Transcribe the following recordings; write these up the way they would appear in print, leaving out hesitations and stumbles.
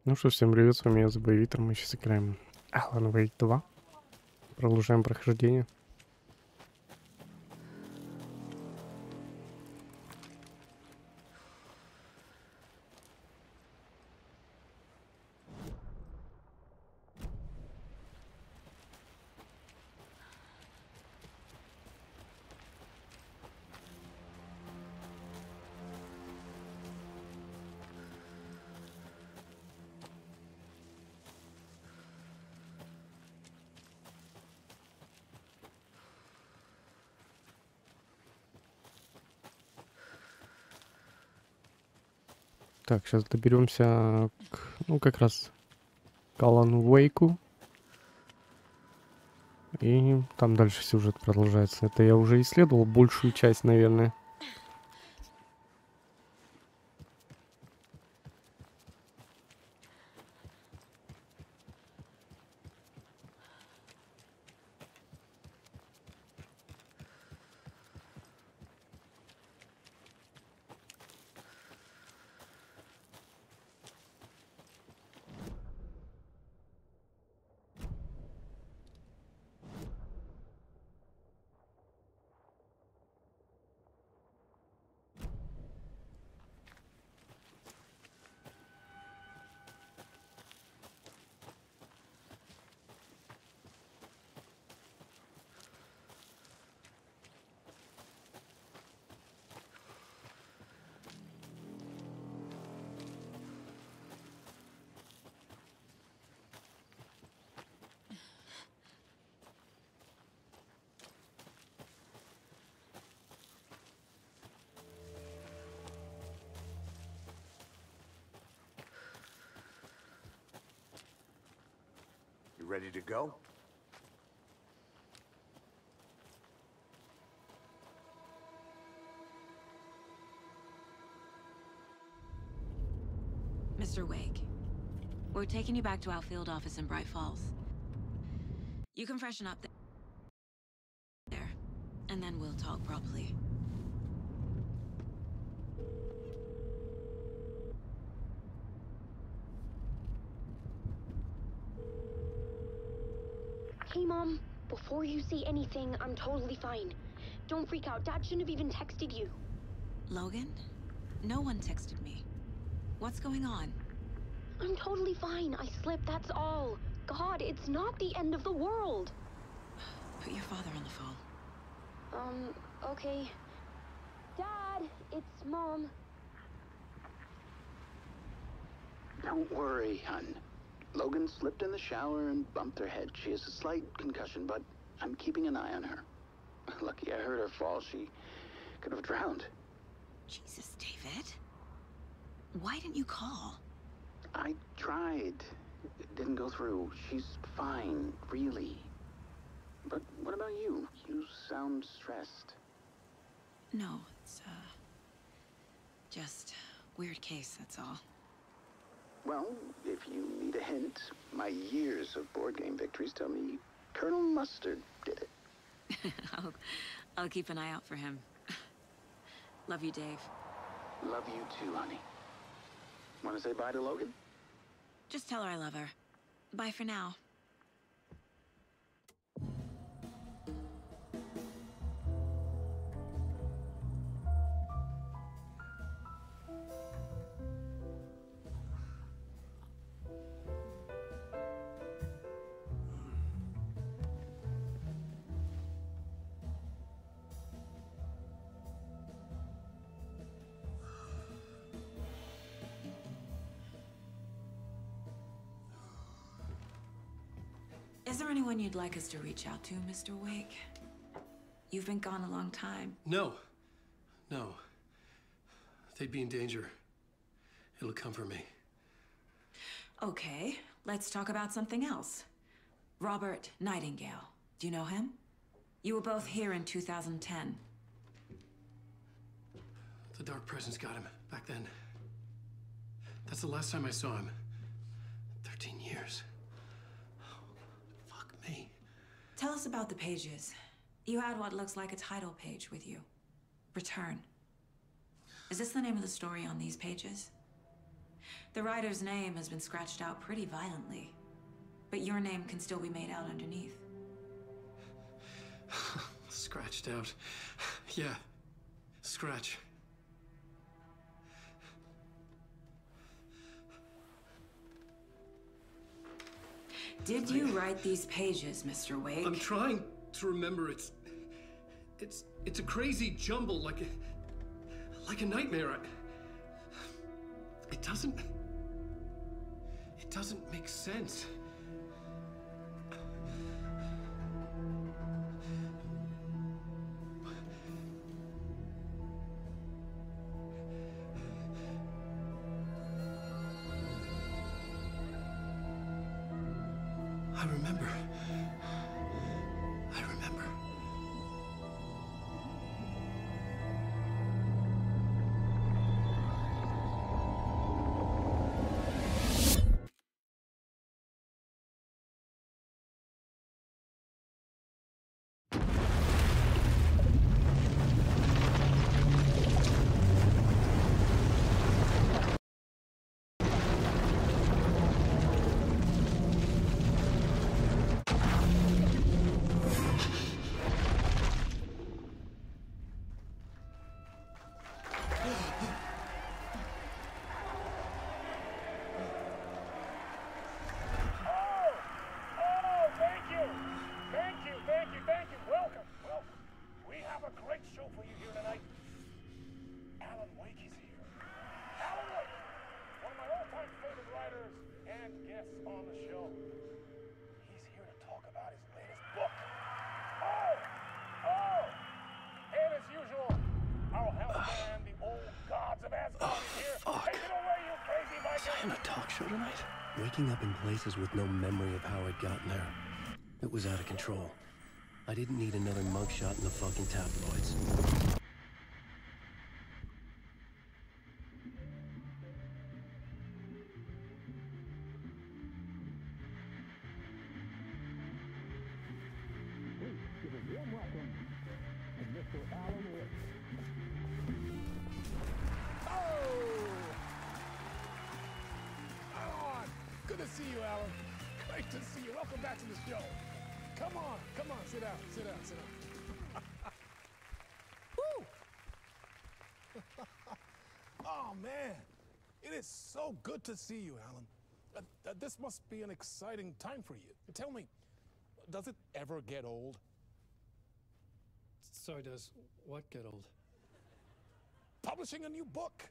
Ну что, всем привет, с вами я, ThebyVittor. Мы сейчас играем Alan Wake 2. Продолжаем прохождение. Так, сейчас доберемся к, ну, как раз к Alan Wake'у. И там дальше сюжет продолжается. Это я уже исследовал большую часть, наверное. You ready to go? Mr. Wake, we're taking you back to our field office in Bright Falls. You can freshen up there, and then we'll talk properly. Hey, Mom. Before you say anything, I'm totally fine. Don't freak out. Dad shouldn't have even texted you. Logan? No one texted me. What's going on? I'm totally fine. I slipped, that's all. God, it's not the end of the world. Put your father on the phone. Okay. Dad, it's Mom. Don't worry, hon. Logan slipped in the shower and bumped her head. She has a slight concussion, but I'm keeping an eye on her. Lucky I heard her fall. She could have drowned. Jesus, David. Why didn't you call? I tried. It didn't go through. She's fine, really. But what about you? You sound stressed. No, it's, just weird case, that's all. Well, if you need a hint, my years of board game victories tell me Colonel Mustard did it. I'll keep an eye out for him. Love you, Dave. Love you too, honey. Want to say bye to Logan? Just tell her I love her. Bye for now. Is there anyone you'd like us to reach out to, Mr. Wake? You've been gone a long time. No. No. They'd be in danger. It'll come for me. Okay, let's talk about something else. Robert Nightingale. Do you know him? You were both here in 2010. The Dark Presence got him back then. That's the last time I saw him. 13 years. Fuck me. Tell us about the pages. You had what looks like a title page with you. Return. Is this the name of the story on these pages? The writer's name has been scratched out pretty violently, but your name can still be made out underneath. Scratched out. Yeah. Scratch. Did you write these pages, Mr. Wake? I'm trying to remember. It's a crazy jumble, like a nightmare. It doesn't make sense. I remember. Waking up in places with no memory of how I'd gotten there. It was out of control. I didn't need another mugshot in the fucking tabloids. Give a warm welcome to Mr. Alan Wake. Good to see you, Alan. Great to see you. Welcome back to the show. Come on, sit down. Woo! Oh, man. It is so good to see you, Alan. This must be an exciting time for you. Tell me, does it ever get old? So does what get old? Publishing a new book.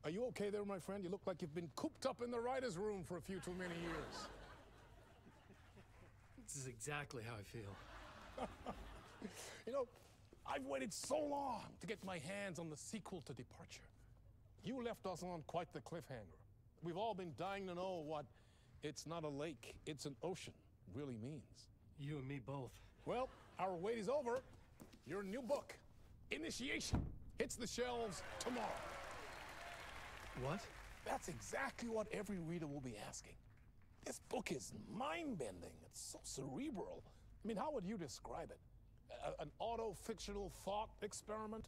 Are you okay there, my friend? You look like you've been cooped up in the writer's room for a few too many years. This is exactly how I feel. You know, I've waited so long to get my hands on the sequel to Departure. You left us on quite the cliffhanger. We've all been dying to know what "it's not a lake, it's an ocean" really means. You and me both. Well, our wait is over. Your new book, Initiation, hits the shelves tomorrow. What? That's exactly what every reader will be asking. This book is mind-bending. It's so cerebral. I mean, how would you describe it? An auto-fictional thought experiment?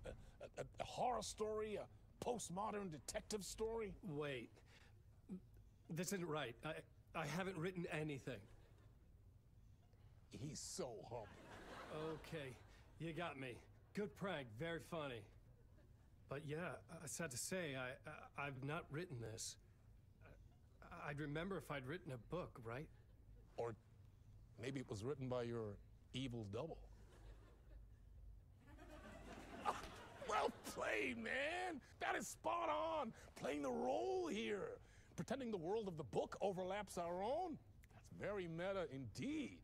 A horror story? A postmodern detective story? Wait. This isn't right. I haven't written anything. He's so humble. Okay, you got me. Good prank, very funny. But yeah, sad to say, I've not written this. I'd remember if I'd written a book, right? Or maybe it was written by your evil double. Well played, man! That is spot on! Playing the role here. Pretending the world of the book overlaps our own. That's very meta indeed.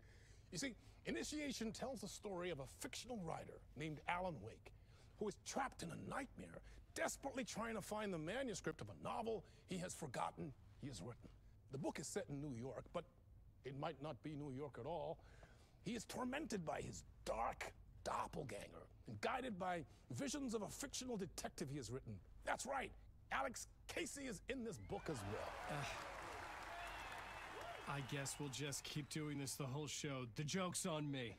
You see, Initiation tells the story of a fictional writer named Alan Wake, who is trapped in a nightmare, desperately trying to find the manuscript of a novel he has forgotten he has written. The book is set in New York, but it might not be New York at all. He is tormented by his dark doppelganger and guided by visions of a fictional detective he has written. That's right, Alex Casey is in this book as well. I guess we'll just keep doing this the whole show. The joke's on me.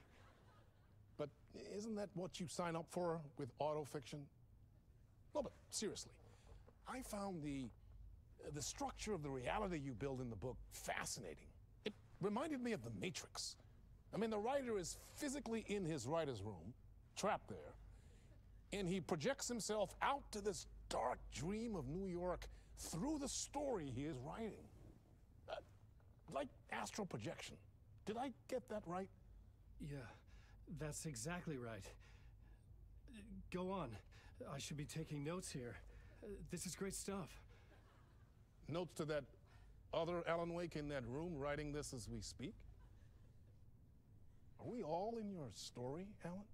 But isn't that what you sign up for with autofiction? No, but seriously, I found the structure of the reality you build in the book fascinating. It reminded me of The Matrix. I mean, the writer is physically in his writer's room, trapped there, and he projects himself out to this dark dream of New York through the story he is writing. Like astral projection. Did I get that right? Yeah, that's exactly right. Go on. I should be taking notes here. This is great stuff. Notes to that other Alan Wake in that room writing this as we speak? Are we all in your story, Alan?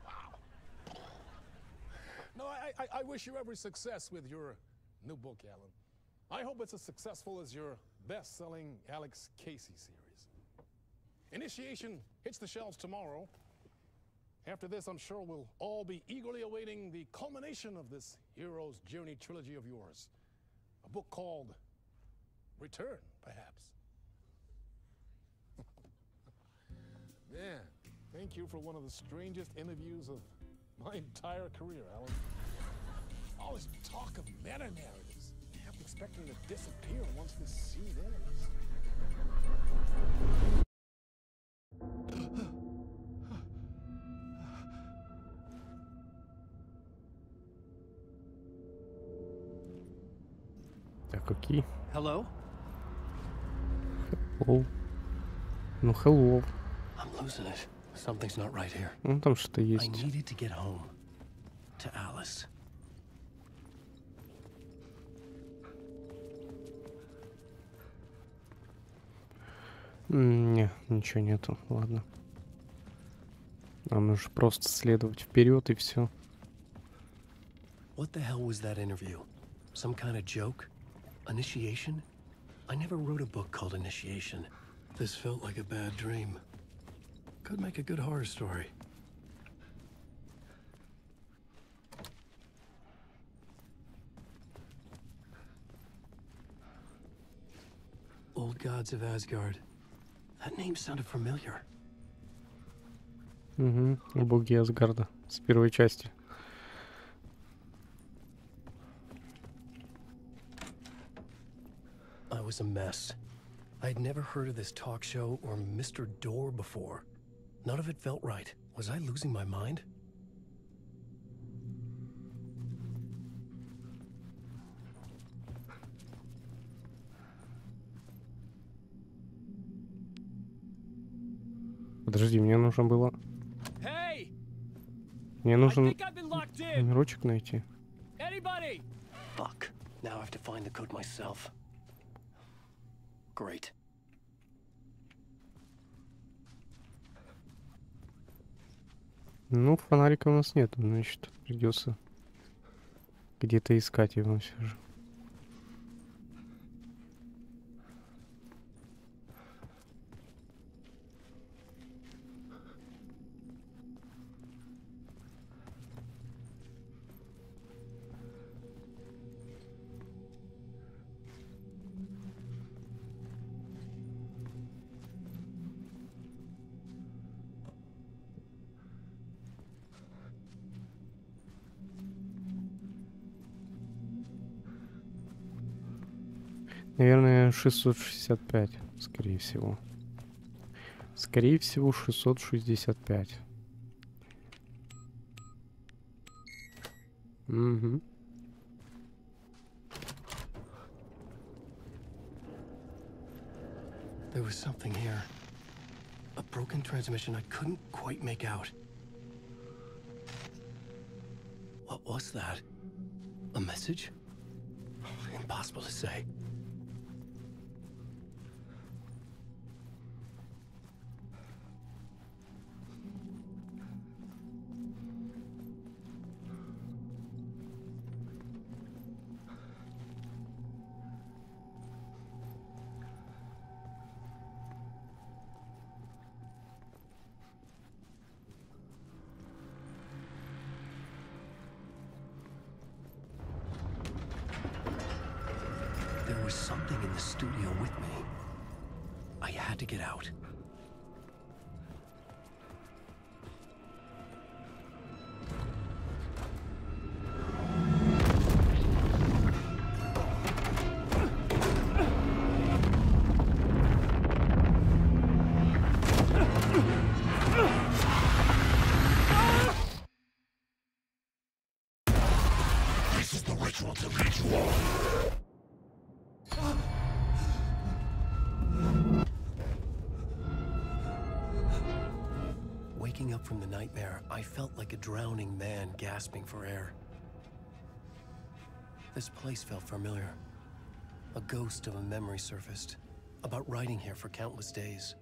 Wow. No, I wish you every success with your new book, Alan. I hope it's as successful as your best-selling Alex Casey series. Initiation hits the shelves tomorrow. After this, I'm sure we'll all be eagerly awaiting the culmination of this hero's journey trilogy of yours. A book called Return, perhaps. Man, thank you for one of the strangest interviews of my entire career, Alan. All this talk of meta-narratives. I kept expecting to disappear once this scene ends. Так, окей. Hello? Hello. Ну, hello. I'm losing it. Something's not right here. Ну, там что-то I есть. needed to get home. To Alice. Не, ничего нету. Ладно. Нам нужно просто следовать вперед и все. What the hell was that interview? Some kind of joke? Initiation? I never wrote a book called Initiation. This felt like a bad dream. Could make a good horror story. Old Gods of Asgard. That name sounded familiar. Угу. Боги Асгарда с первой части. I was a mess. I'd never heard of this talk show or Mr. Door before. None of it felt right. Was I losing my mind? Подожди, мне нужно было... Hey! Мне I нужен think I've been locked in! номерочек найти. Anybody? Fuck. Now I have to find the code myself. Great. Ну, фонарика у нас нет, значит, придется где-то искать его все же. Наверное, 665, скорее всего. Скорее всего, 665. Угу. There was something here. A broken transmission I couldn't quite make out. What was that? A message? Impossible to say. There was something in the studio with me. I had to get out. Waking up from the nightmare, I felt like a drowning man gasping for air. This place felt familiar. A ghost of a memory surfaced, about writing here for countless days.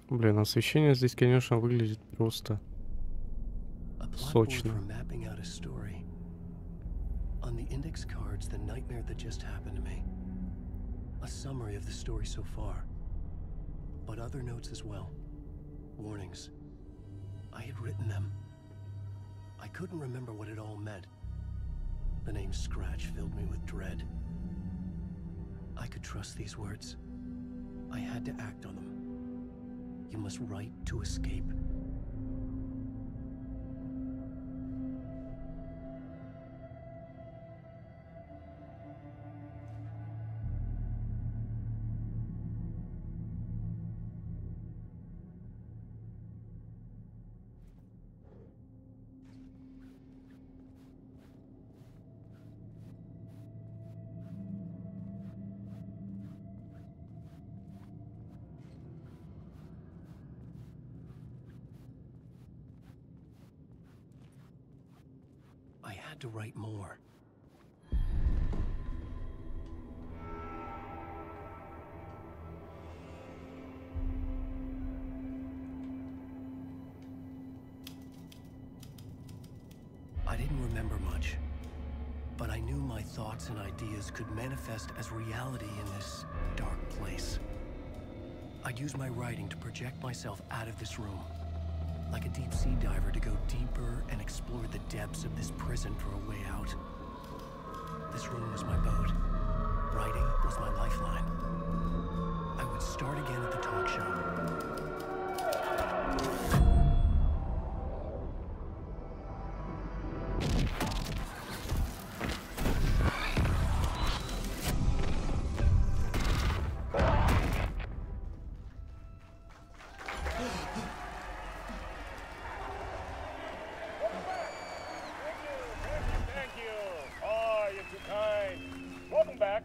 Блин, освещение здесь, конечно, выглядит просто A plot board сочно. for mapping out a story. On the index cards, the nightmare that just happened to me. A summary of the story so far. But other notes as well. Warnings. I had written them. I couldn't remember what it all meant. The name Scratch filled me with dread. I could trust these words. I had to act on them. You must write to escape. I had to write more. I didn't remember much, but I knew my thoughts and ideas could manifest as reality in this dark place. I'd use my writing to project myself out of this room. Like a deep sea diver to go deeper and explore the depths of this prison for a way out. This room was my boat. Writing was my lifeline. I would start again at the talk show. Thank you. Oh, you're too kind. Welcome back.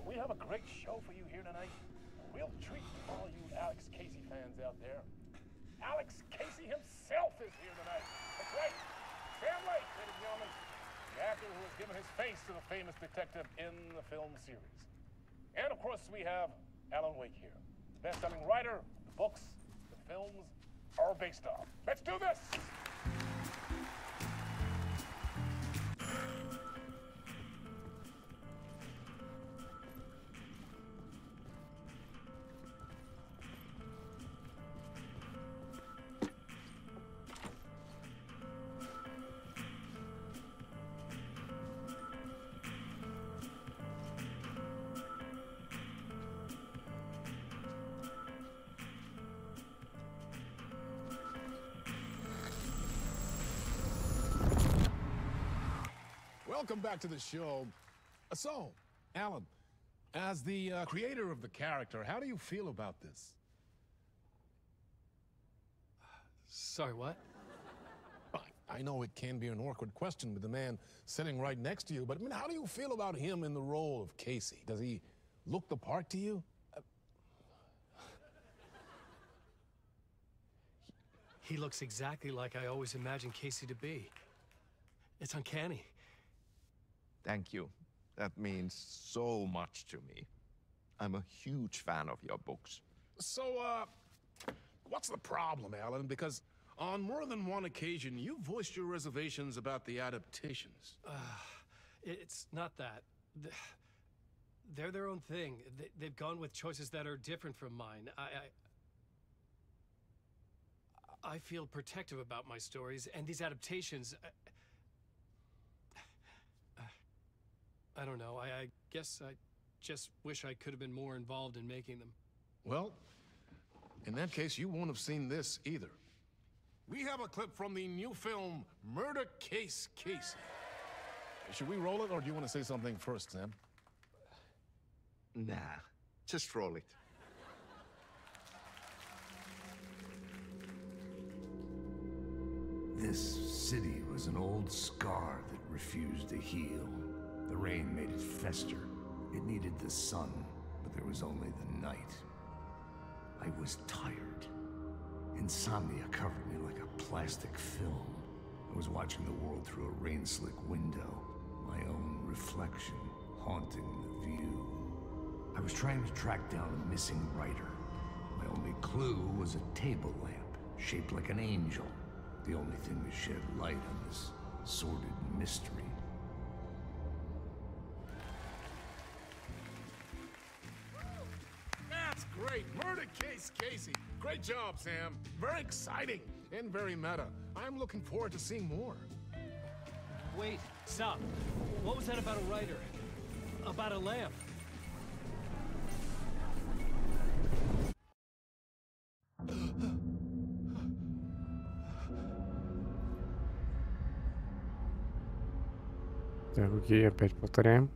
We have a great show for you here tonight. A real treat for all you Alex Casey fans out there. Alex Casey himself is here tonight. That's right. Sam Lake, ladies and gentlemen. The actor who has given his face to the famous detective in the film series. And of course, we have Alan Wake here. The best-selling writer, the books, the films are based on. Let's do this! Welcome back to the show. So, Alan, as the creator of the character, how do you feel about this? Sorry, what? I know it can be an awkward question with the man sitting right next to you, but I mean, how do you feel about him in the role of Casey? Does he look the part to you? He looks exactly like I always imagined Casey to be. It's uncanny. Thank you. That means so much to me. I'm a huge fan of your books. So, what's the problem, Alan? Because on more than one occasion, you voiced your reservations about the adaptations. It's not that. They're their own thing. They've gone with choices that are different from mine. I feel protective about my stories, and these adaptations... I don't know. I guess I just wish I could have been more involved in making them. Well, in that case, you won't have seen this either. We have a clip from the new film, Murder Case Casey. Should we roll it, or do you want to say something first, Sam? Nah, just roll it. This city was an old scar that refused to heal. The rain made it fester. It needed the sun, but there was only the night. I was tired. Insomnia covered me like a plastic film. I was watching the world through a rain-slick window, my own reflection haunting the view. I was trying to track down a missing writer. My only clue was a table lamp, shaped like an angel. The only thing to shed light on this sordid mystery. That's great. Murder case, Casey. Great job, Sam. Very exciting and very meta. I'm looking forward to seeing more. Wait, stop. What was that about a writer? About a lamp? Так, окей, опять повторяем.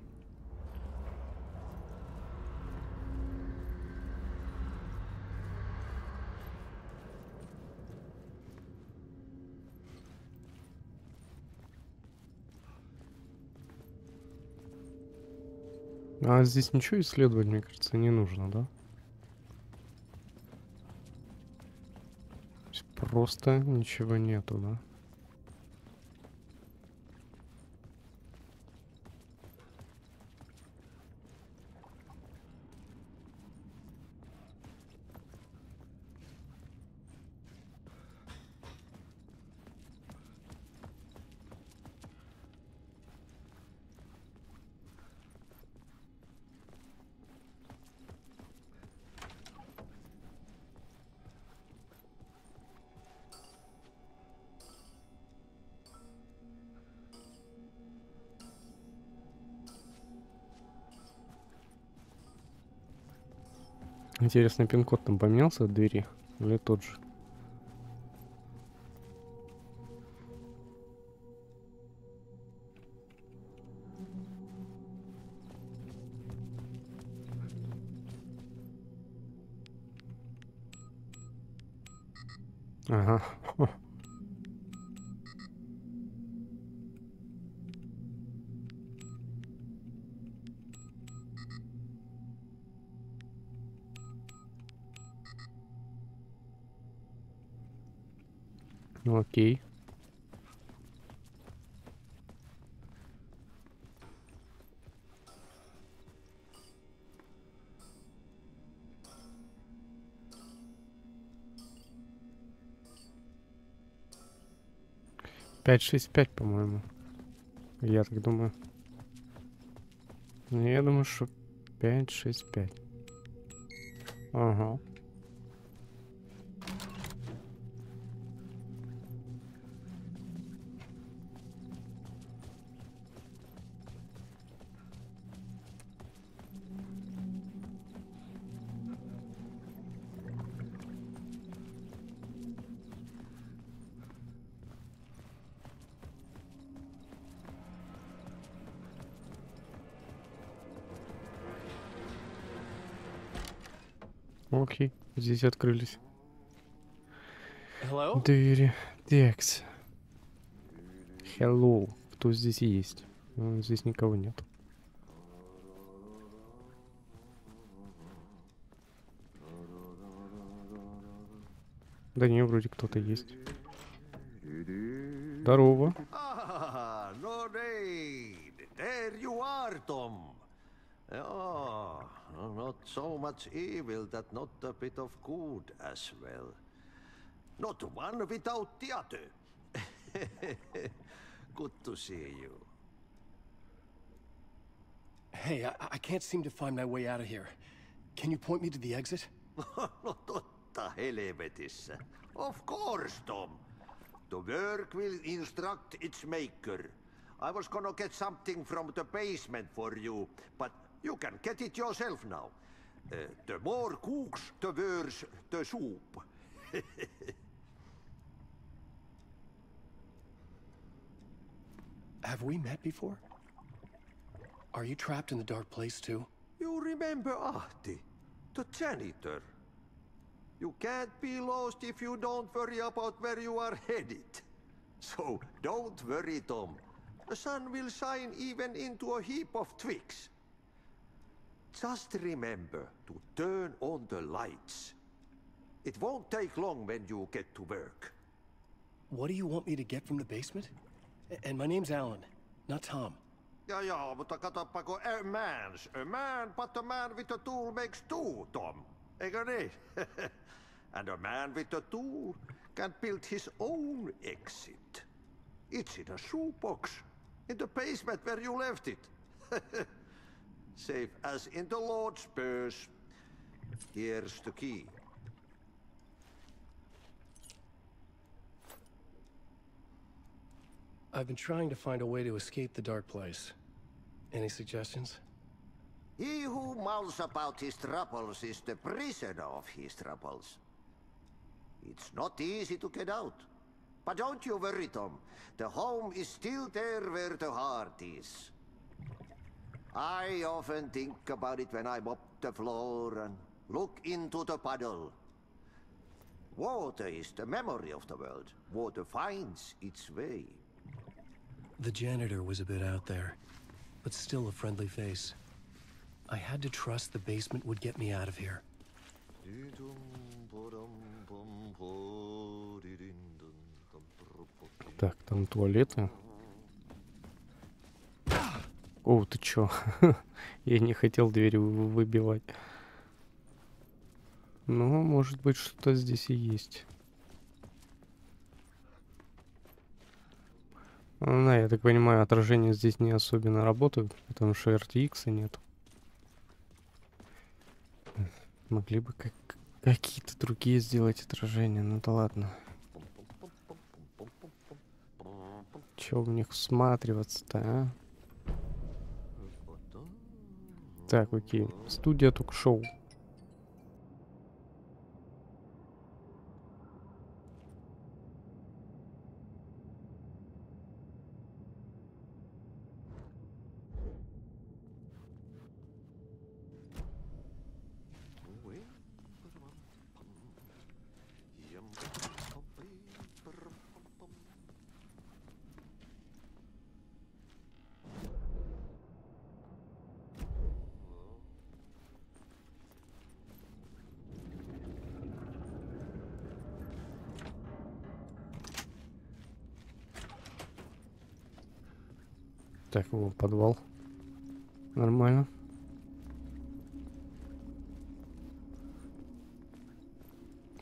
А здесь ничего исследовать, мне кажется, не нужно, да? То есть просто ничего нету, да? Интересно, пин-код там поменялся от двери? Или тот же? Ага. Ну, окей. Пять, шесть, пять, по-моему. Я так думаю. Ну, я думаю, что 5, 6, 5. Ага. Окей, здесь открылись Hello? двери. Текс. Hello. Кто здесь есть? Здесь никого нет. Да не, вроде кто-то есть. Здорово. Ah, no raid. There you are, Tom. Oh, not so much evil that not a bit of good as well. Not one without the other. Good to see you. Hey, I can't seem to find my way out of here. Can you point me to the exit? No totta helvetissä. Of course, Tom. The work will instruct its maker. I was gonna get something from the basement for you, but you can get it yourself now. The more cooks, the worse the soup. Have we met before? Are you trapped in the dark place too? You remember Ahti, the janitor. You can't be lost if you don't worry about where you are headed. So don't worry, Tom. The sun will shine even into a heap of twigs. Just remember to turn on the lights. It won't take long when you get to work. What do you want me to get from the basement? And my name's Alan, not Tom. Ja, mutta katsoppa kun a man, but a man with a tool makes two, Tom. Eikö niin? And a man with a tool can build his own exit. It's in a shoebox, in the basement where you left it. Safe as in the Lord's purse. Here's the key. I've been trying to find a way to escape the dark place. Any suggestions? He who mouths about his troubles is the prisoner of his troubles. It's not easy to get out. But don't you worry, Tom. The home is still there where the heart is. I often think about it when I mop the floor and look into the puddle. Water is the memory of the world. Water finds its way. The janitor was a bit out there, but still a friendly face. I had to trust the basement would get me out of here. Так, там туалеты. О, ты чё? Я не хотел дверь выбивать. Ну, может быть, что-то здесь и есть. Ну, да, я так понимаю, отражения здесь не особенно работают, потому что RTX нет. Могли бы какие-то другие сделать отражения, ну да ладно. Чё в них всматриваться-то, а? Так, окей. Студия ток-шоу. Так, вот подвал. Нормально.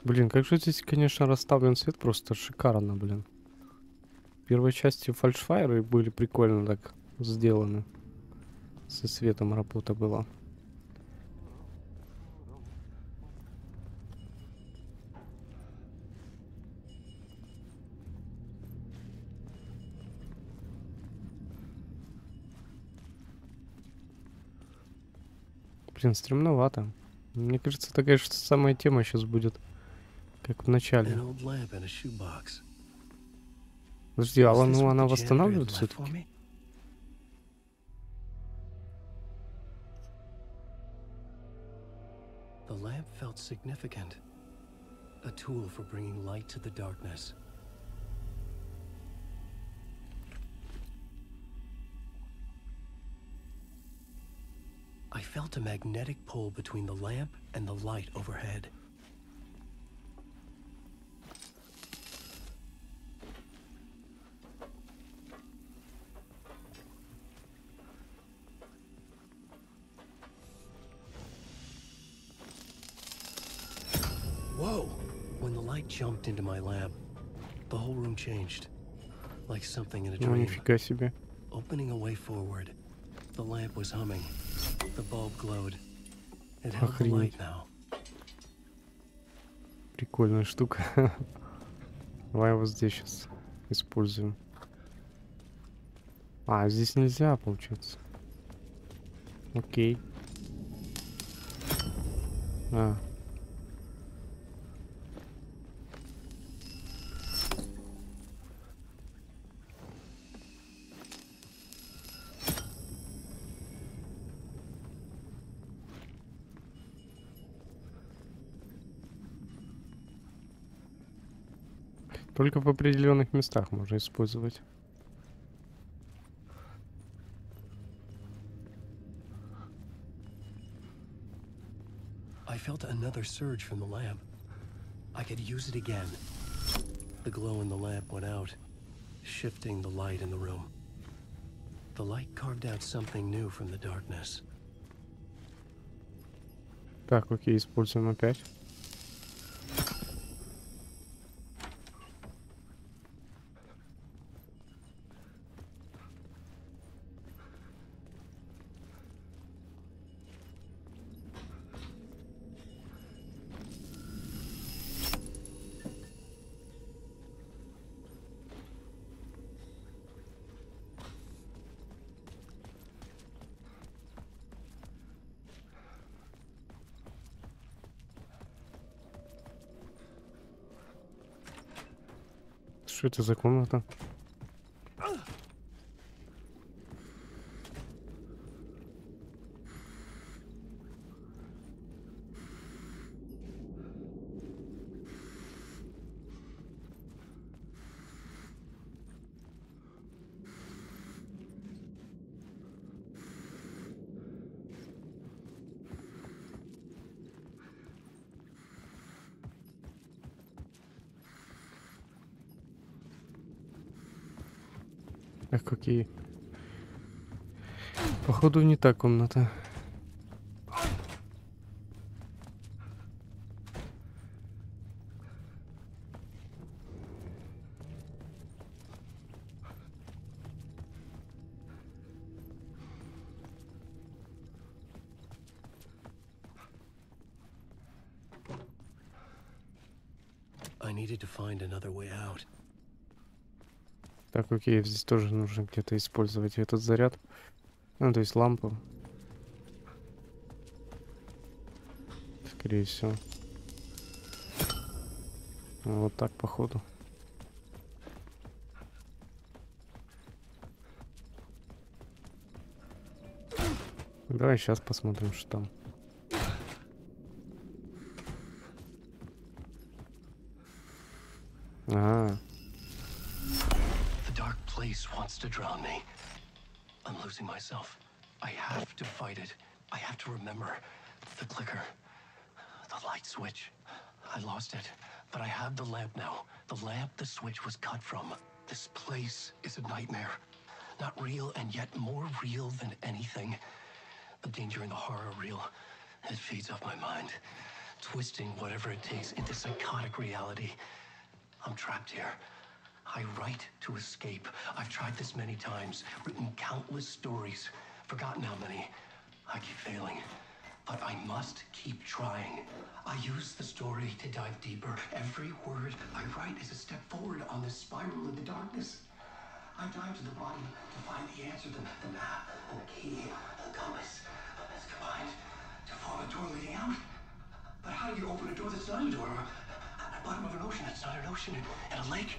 Блин, как же здесь, конечно, расставлен свет, просто шикарно, блин. В первой части фальшфайры были прикольно так сделаны. Со светом работа была. Блин, стремновато. Мне кажется, такая же самая тема сейчас будет, как в начале. Подожди, Алан, ну она восстанавливает все-таки? The lamp felt significant. A tool for bringing light to the darkness. I felt a magnetic pull between the lamp and the light overhead. Whoa! When the light jumped into my lamp, the whole room changed. Like something in a Ну, dream. нифига себе. Opening a way forward, the lamp was humming. The bulb glowed. It held the light now. Прикольная штука. Давай его здесь сейчас используем. А, здесь нельзя, получается. Окей. А. Только в определенных местах можно использовать. I felt another surge from the lamp. I could use it again. The glow in the lamp went out, shifting the light in the room. The light carved out something new from the darkness. Так, окей, используем опять. Что это за комната? Эх, окей. Походу не та комната. I needed to find another way out. Так, окей, здесь тоже нужно где-то использовать этот заряд. Ну, то есть лампу. Скорее всего. Вот так, походу. Давай сейчас посмотрим, что там. Ага. Place wants to drown me. I'm losing myself. I have to fight it. I have to remember. The clicker. The light switch. I lost it. But I have the lamp now. The lamp the switch was cut from. This place is a nightmare. Not real and yet more real than anything. The danger and the horror real. It feeds off my mind. Twisting whatever it takes into psychotic reality. I'm trapped here. I write to escape. I've tried this many times, written countless stories, forgotten how many. I keep failing, but I must keep trying. I use the story to dive deeper. Every word I write is a step forward on this spiral into darkness. I dive to the bottom to find the answer, the map, and the key, the compass. It's combined to form a door leading out. But how do you open a door that's not a door? At the bottom of an ocean that's not an ocean, and a lake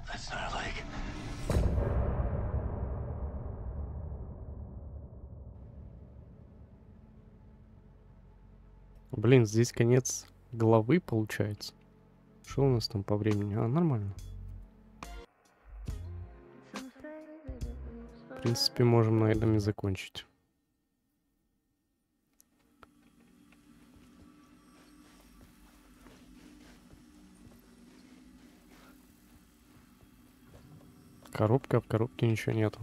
that's not a lake. Блин, здесь конец главы получается. Что у нас там по времени? А, нормально. В принципе, можем на этом и закончить. Коробка, в коробке ничего нету.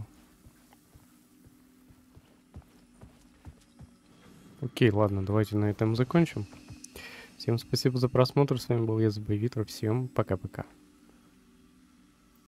Окей, ладно, давайте на этом закончим. Всем спасибо за просмотр. С вами был я, ThebyVittor. Всем пока-пока.